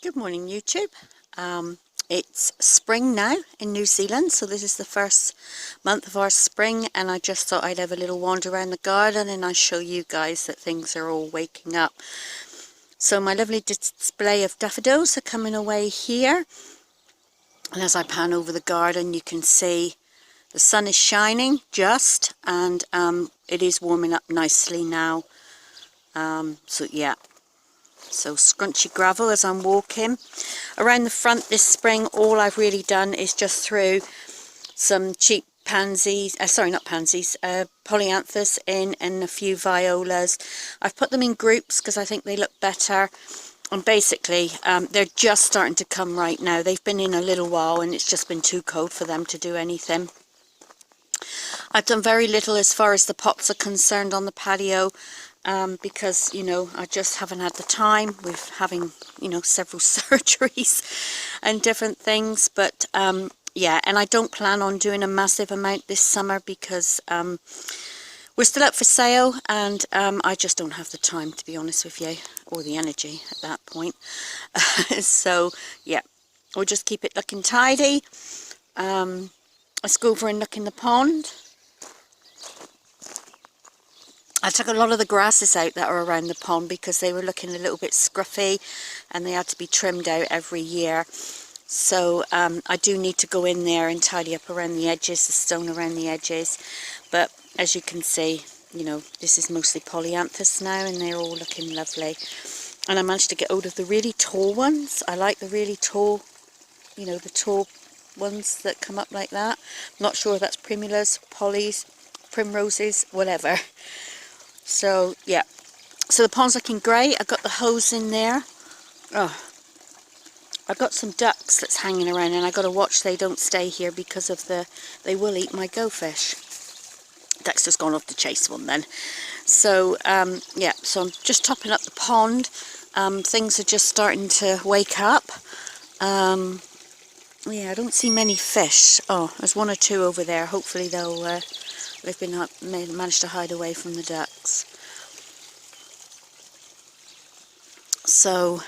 Good morning, YouTube. It's spring now in New Zealand, so this is the first month of our spring, and I just thought I'd have a little wander around the garden and I'll show you guys that things are all waking up. So my lovely display of daffodils are coming away here, and as I pan over the garden you can see the sun is shining just, and it is warming up nicely now. So yeah. So scrunchy gravel as I'm walking. Around the front this spring, all I've really done is just threw some cheap pansies, polyanthus in, and a few violas. I've put them in groups because I think they look better. And basically, they're just starting to come right now. They've been in a little while and it's just been too cold for them to do anything. I've done very little as far as the pots are concerned on the patio. Because, you know, I just haven't had the time with having, you know, several surgeries and different things. But, yeah, and I don't plan on doing a massive amount this summer because we're still up for sale, and I just don't have the time, to be honest with you, or the energy at that point. So, yeah, we'll just keep it looking tidy. Let's go over and look in the pond. I took a lot of the grasses out that are around the pond because they were looking a little bit scruffy and they had to be trimmed out every year. So I do need to go in there and tidy up around the edges, the stone around the edges. But as you can see, you know, this is mostly polyanthus now and they're all looking lovely. And I managed to get hold of the really tall ones. I like the really tall, you know, the tall ones that come up like that. I'm not sure if that's primulas, polys, primroses, whatever. So yeah, so the pond's looking great. I've got the hose in there. Oh, I've got some ducks that's hanging around, and I've got to watch they don't stay here because of they will eat my goldfish. Dexter's gone off to chase one then. So yeah, so I'm just topping up the pond. Things are just starting to wake up. Yeah, I don't see many fish. Oh, there's one or two over there. Hopefully they've managed to hide away from the ducks. So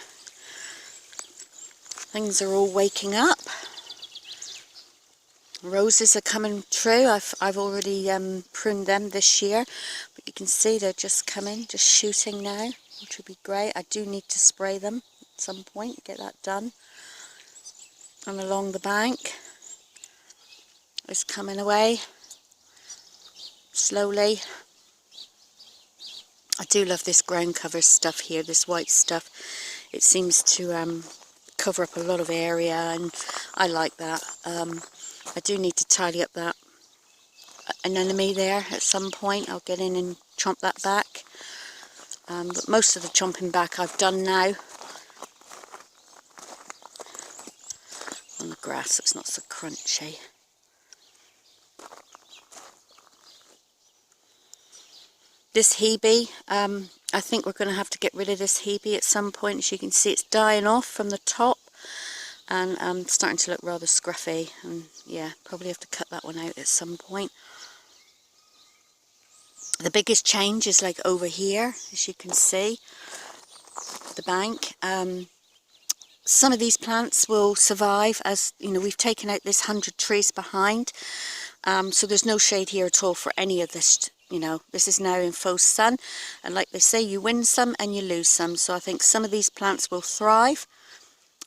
things are all waking up. Roses are coming through. I've already pruned them this year, but you can see they're just coming, just shooting now, which would be great. I do need to spray them at some point, get that done. And along the bank, it's coming away slowly. I do love this ground cover stuff here, this white stuff. It seems to cover up a lot of area, and I like that. I do need to tidy up that anemone there at some point. I'll get in and chomp that back. But most of the chomping back I've done now. On the grass, so it's not so crunchy. This hebe, I think we're going to have to get rid of this hebe at some point. As you can see, it's dying off from the top and starting to look rather scruffy, and yeah, probably have to cut that one out at some point. The biggest change is like over here, as you can see, the bank. Some of these plants will survive, as you know, we've taken out this 100 trees behind, so there's no shade here at all for any of this. You know, this is now in faux sun, and like they say, you win some and you lose some. So I think some of these plants will thrive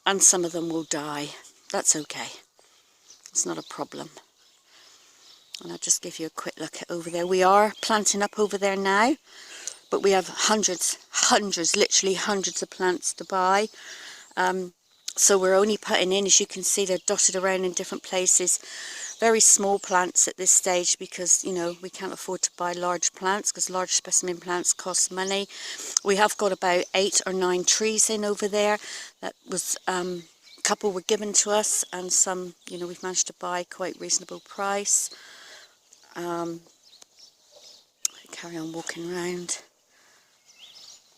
and some of them will die. That's okay. It's not a problem. And I'll just give you a quick look at over there. We are planting up over there now, but we have hundreds, literally hundreds of plants to buy. So we're only putting in, as you can see, they're dotted around in different places. Very small plants at this stage because, you know, we can't afford to buy large plants because large specimen plants cost money. We have got about 8 or 9 trees in over there. That was, a couple were given to us, and some, you know, we've managed to buy quite reasonable price. Carry on walking around.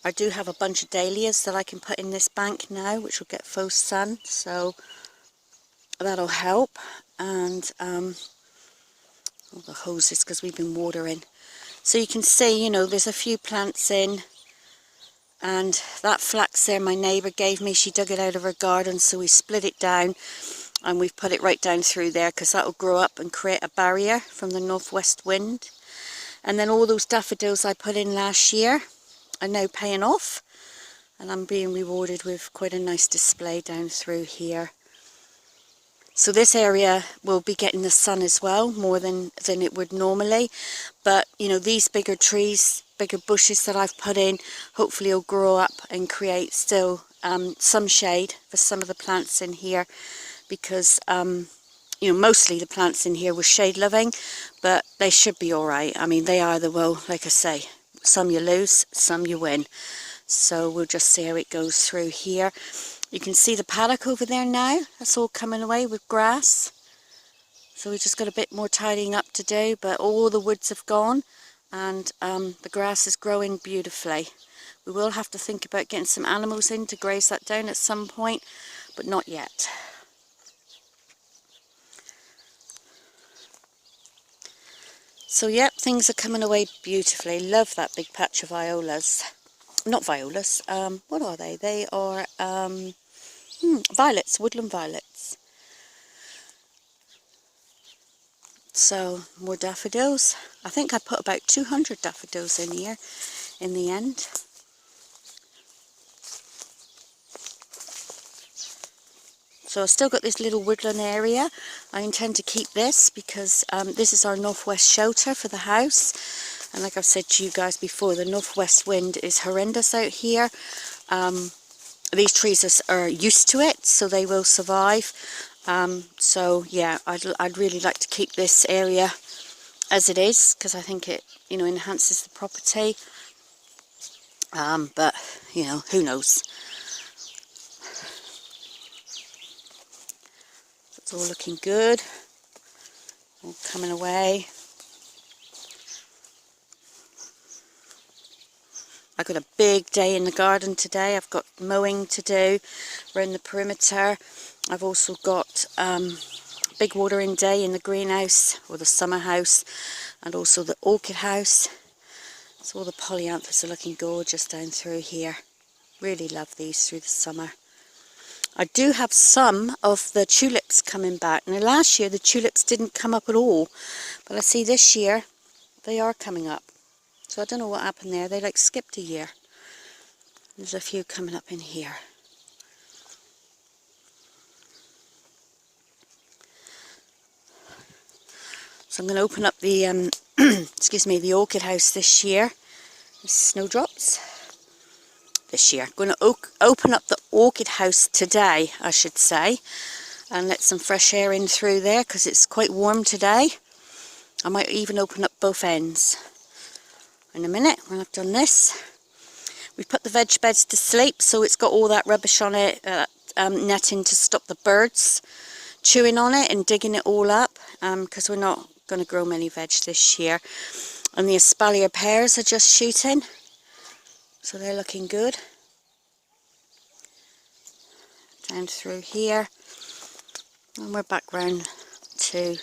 I do have a bunch of dahlias that I can put in this bank now, which will get faux sun, so that'll help. And all the hoses, because we've been watering. So you can see, you know, there's a few plants in. And that flax there my neighbour gave me, she dug it out of her garden, so we split it down and we've put it right down through there because that will grow up and create a barrier from the northwest wind. And then all those daffodils I put in last year are now paying off, and I'm being rewarded with quite a nice display down through here. So this area will be getting the sun as well, more than it would normally. But, you know, these bigger trees, bigger bushes that I've put in, hopefully will grow up and create still some shade for some of the plants in here. Because, you know, mostly the plants in here were shade loving, but they should be alright. I mean, they either will, like I say, some you lose, some you win. So we'll just see how it goes through here. You can see the paddock over there now. That's all coming away with grass. So we've just got a bit more tidying up to do, but all the woods have gone and the grass is growing beautifully. We will have to think about getting some animals in to graze that down at some point, but not yet. So yep, things are coming away beautifully. Love that big patch of violas. Not violas, what are they? They are violets, woodland violets. So more daffodils. I think I put about 200 daffodils in here in the end. So I've still got this little woodland area. I intend to keep this because this is our northwest shelter for the house. And like I've said to you guys before, the northwest wind is horrendous out here. These trees are used to it, so they will survive. So yeah, I'd really like to keep this area as it is because I think it, you know, enhances the property. But you know, who knows? It's all looking good, all coming away. I've got a big day in the garden today. I've got mowing to do around the perimeter. I've also got big watering day in the greenhouse or the summer house, and also the orchid house. So all the polyanthus are looking gorgeous down through here. Really love these through the summer. I do have some of the tulips coming back. Now last year the tulips didn't come up at all, but I see this year they are coming up. So I don't know what happened there. They like skipped a year. There's a few coming up in here. So I'm going to open up the excuse me, the orchid house this year. Snowdrops. This year. I'm going to open up the orchid house today, I should say, and let some fresh air in through there because it's quite warm today. I might even open up both ends. In a minute, when I've done this, we've put the veg beds to sleep, so it's got all that rubbish on it, netting to stop the birds chewing on it and digging it all up, because we're not going to grow many veg this year. And the espalier pears are just shooting, so they're looking good. Down through here, and we're back round to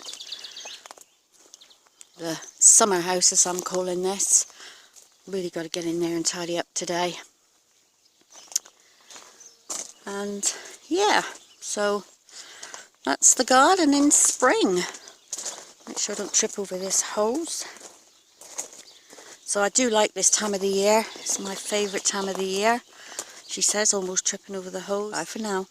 the summer house, as I'm calling this. Really got to get in there and tidy up today. And yeah, so that's the garden in spring. Make sure I don't trip over this hose. So I do like this time of the year. It's my favourite time of the year. She says, almost tripping over the hose. Bye for now.